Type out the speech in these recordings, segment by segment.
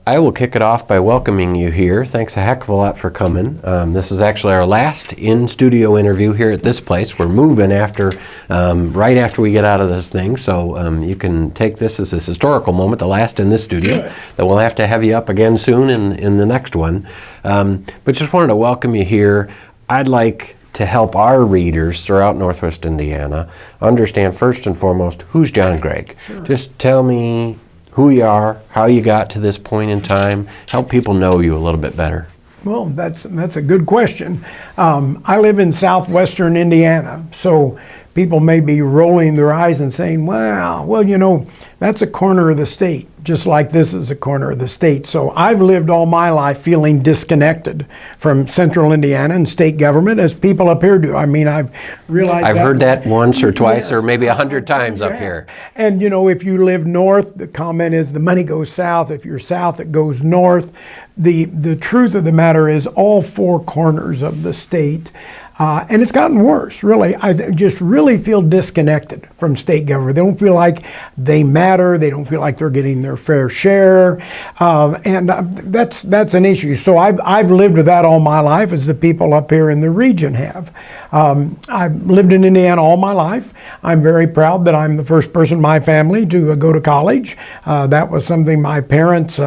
I will kick it off by welcoming you here. Thanks a heck of a lot for coming. This is actually our last in-studio interview here at this place. We're moving right after we get out of this thing, so you can take this as a historical moment, the last in this studio. Good. That we'll have to have you up again soon in the next one. But just wanted to welcome you here. I'd like to help our readers throughout Northwest Indiana understand first and foremost, who's John Gregg? Sure. Just tell me who you are, how you got to this point in time, help people know you a little bit better. Well, that's a good question. I live in southwestern Indiana, so people may be rolling their eyes and saying, well, you know, that's a corner of the state, just like this is a corner of the state. So I've lived all my life feeling disconnected from central Indiana and state government, as people up here do. I mean, I've realized I've heard that once or twice, yes, or maybe 100 times up here. And you know, if you live north, the comment is the money goes south. If you're south, it goes north. The truth of the matter is all four corners of the state, and it's gotten worse, really. I just really feel disconnected from state government. They don't feel like they matter. They don't feel like they're getting their fair share, and that's an issue. So I've lived with that all my life, as the people up here in the region have. I've lived in Indiana all my life. I'm very proud that I'm the first person in my family to go to college. That was something my parents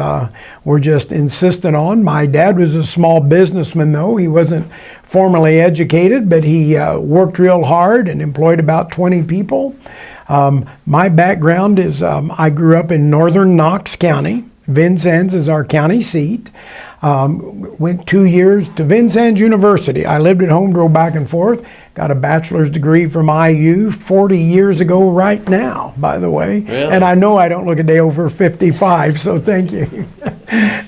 were just insistent on. My dad was a small businessman, though. He wasn't formally educated, but he worked real hard and employed about 20 people. My background is I grew up in northern Knox County. Vincennes is our county seat. Went 2 years to Vincennes University. I lived at home, drove back and forth, got a bachelor's degree from IU 40 years ago right now, by the way. Really? And I know I don't look a day over 55, so thank you.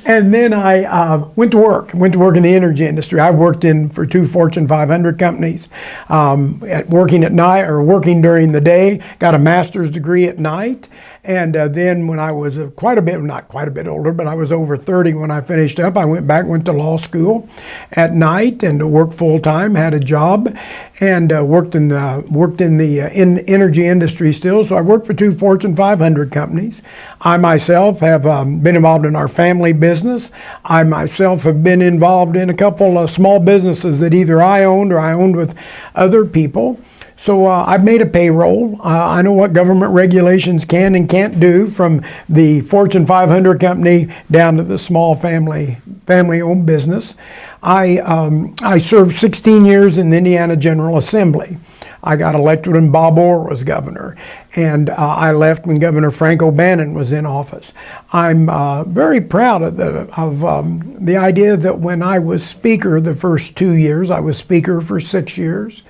And then I went to work in the energy industry. I worked for 2 Fortune 500 companies, working at night or working during the day, got a master's degree at night. And then when I was not quite a bit older, but I was over 30 when I finished up, I went to law school at night and worked full time, had a job, and worked in the energy industry still. So I worked for 2 Fortune 500 companies. I myself have been involved in our family business. I myself have been involved in a couple of small businesses that either I owned or I owned with other people. So I've made a payroll. I know what government regulations can and can't do, from the Fortune 500 company down to the small family-owned business. I served 16 years in the Indiana General Assembly. I got elected when Bob Orr was governor, and I left when Governor Frank O'Bannon was in office. I'm very proud of the idea that when I was Speaker the first 2 years, I was Speaker for 6 years,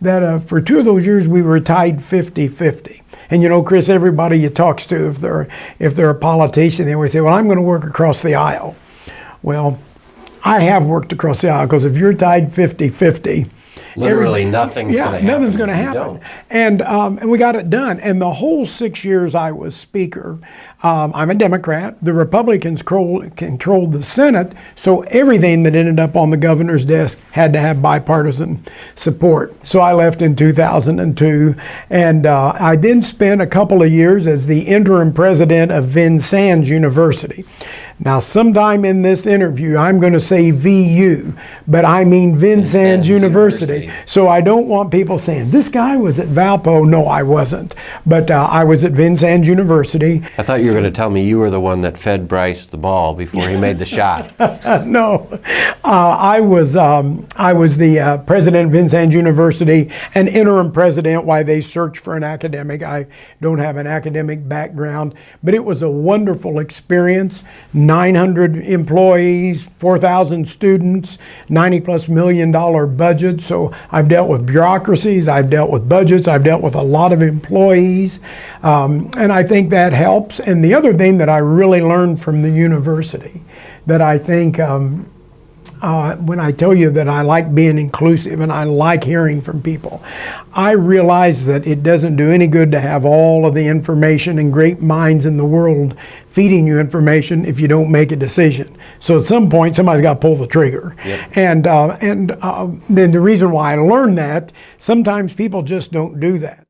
that for 2 of those years we were tied 50-50. And you know, Chris, everybody you talk to, if they're a politician, they always say, well, I'm going to work across the aisle. Well, I have worked across the aisle, because if you're tied 50-50, literally nothing's going to happen. And we got it done. And the whole 6 years I was Speaker, I'm a Democrat. The Republicans controlled the Senate, so everything that ended up on the governor's desk had to have bipartisan support. So I left in 2002, and I then spent a couple of years as the interim president of Vincennes University. Now, sometime in this interview, I'm going to say VU, but I mean Vincennes University. So I don't want people saying, this guy was at Valpo. No, I wasn't. But I was at Vincennes University. I thought you were going to tell me you were the one that fed Bryce the ball before he made the shot. No, I was the president of Vincennes University, an interim president while they searched for an academic. I don't have an academic background, but it was a wonderful experience. 900 employees, 4,000 students, $90+ million budget. So I've dealt with bureaucracies, I've dealt with budgets, I've dealt with a lot of employees, and I think that helps. And the other thing that I really learned from the university, that I think when I tell you that I like being inclusive and I like hearing from people, I realize that it doesn't do any good to have all of the information and great minds in the world feeding you information if you don't make a decision. So at some point, somebody's got to pull the trigger. Yep. And then the reason why I learned that, sometimes people just don't do that.